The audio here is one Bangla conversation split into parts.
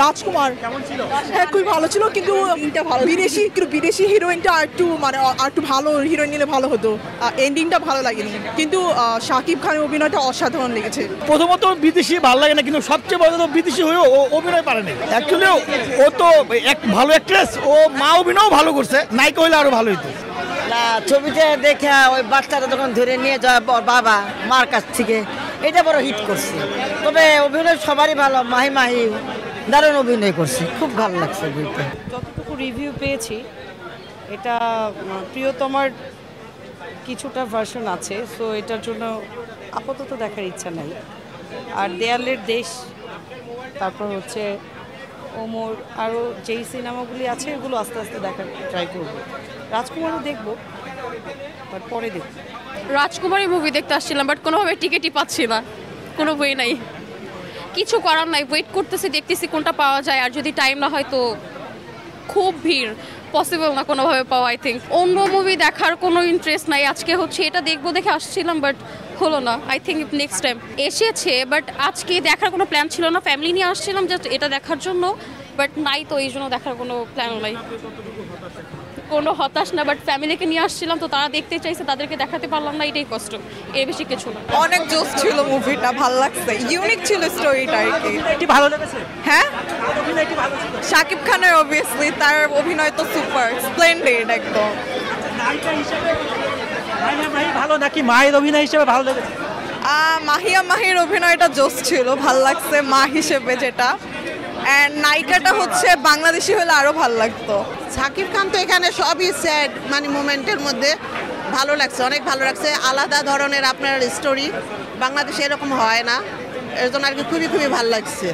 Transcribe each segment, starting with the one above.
রাজকুমার হ্যাঁ খুবই ভালো ছিল, কিন্তু বিদেশি হিরোইনটা একটু ভালো হিরোইন নিলে ভালো হতো। এন্ডিংটা ভালো লাগেনি, কিন্তু শাকিব খানের অভিনয়টা অসাধারণ লেগেছে। প্রথমত বিদেশি ভালো লাগে না, কিন্তু সবচেয়ে বড় কথা বিদেশি হয়েও ও অভিনয় পারে না। অ্যাকচুয়ালি ও তো এক ভালো অ্যাক্ট্রেস, ও মা অভিনয় ভালো করছে, নায়িকা হইলে আরো ভালো হইতো। না, ছবিতে দেখে ওই বাচ্চাটা যখন ধরে নিয়ে যায় বাবা মার কাছ থেকে, এটা বড় হিট করছে। তবে অভিনয় সবারই ভালো, মাহি দারুণ অভিনয় করছে, খুব ভালো লাগছে বইটা। যতটুকু রিভিউ পেয়েছি, এটা প্রিয়তমার কিছুটা ভার্সন আছে, সো এটার জন্য আপাতত দেখার ইচ্ছা নাই। আর দেয়ালের দেশ, তারপর হচ্ছে ওমর, আরও যেই সিনেমাগুলি আছে এগুলো আস্তে আস্তে দেখার ট্রাই করবো। রাজকুমারও দেখবো, বাট পরে দেখবো। রাজকুমারী মুভি দেখতে আসছিলাম, বাট কোনোভাবে টিকিটই পাচ্ছি না, কোনো বই নাই, কিছু করার নাই। ওয়েট করতেছি, দেখতেছি কোনটা পাওয়া যায়। আর যদি টাইম না হয় তো খুব ভিড়, পসিবল না কোনোভাবে পাওয়া। আই থিঙ্ক অন্য মুভি দেখার কোনো ইন্টারেস্ট নাই। আজকে হচ্ছে এটা দেখবো দেখে আসছিলাম, বাট হলো না। আই থিঙ্ক নেক্সট টাইম এসেছে, বাট আজকে দেখার কোনো প্ল্যান ছিল না। ফ্যামিলি নিয়ে আসছিলাম জাস্ট এটা দেখার জন্য, বাট নাই তো, এই জন্য দেখার কোনো প্ল্যানও নাই। কোনো হতাশ না, বাট ফ্যামিলিকে নিয়ে আসছিলাম তো তারা দেখতে চাইছে, তাদেরকে দেখাতে পারলাম না, এটাই কষ্ট, এর বেশি কিছু না। অনেক জোস ছিল মুভিটা, ভালো লাগছে, ইউনিক ছিল স্টোরিটা আর কি। এটি ভালো লেগেছে। হ্যাঁ, শাকিব খানের অবভিয়াসলি, তার অভিনয় তো সুপার স্প্লেন্ডেড একদম। ভালো নাকি মায়ের অভিনয় হিসেবে ভালো লেগেছে? মাহির অভিনয়টা জোস ছিল, ভাল লাগছে মা হিসেবে যেটা। অ্যান্ড নায়িকাটা হচ্ছে বাংলাদেশি হলে আরো ভালো লাগতো। শাকিব খান তো এখানে সবই স্যাড মানে মোমেন্টের মধ্যে, ভালো লাগছে, অনেক ভালো লাগছে। আলাদা ধরনের আপনার স্টোরি, বাংলাদেশে এরকম হয় না, এর জন্য আর কি খুবই ভালো লাগছে।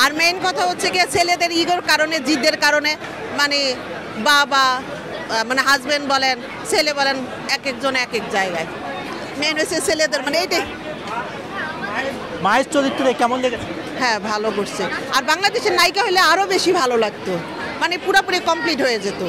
আর মেইন কথা হচ্ছে গিয়ে ছেলেদের ইগোর কারণে, জিদের কারণে, মানে বাবা মানে হাজবেন্ড বলেন, ছেলে বলেন, এক একজন এক এক জায়গায়। মেইন হচ্ছে ছেলেদের, মানে এইটাই। মায়ের চরিত্রে কেমন লেগেছে? হ্যাঁ, ভালো করছে। আর বাংলাদেশের নায়িকা হলে আরো বেশি ভালো লাগতো, মানে পুরোপুরি কমপ্লিট হয়ে যেত।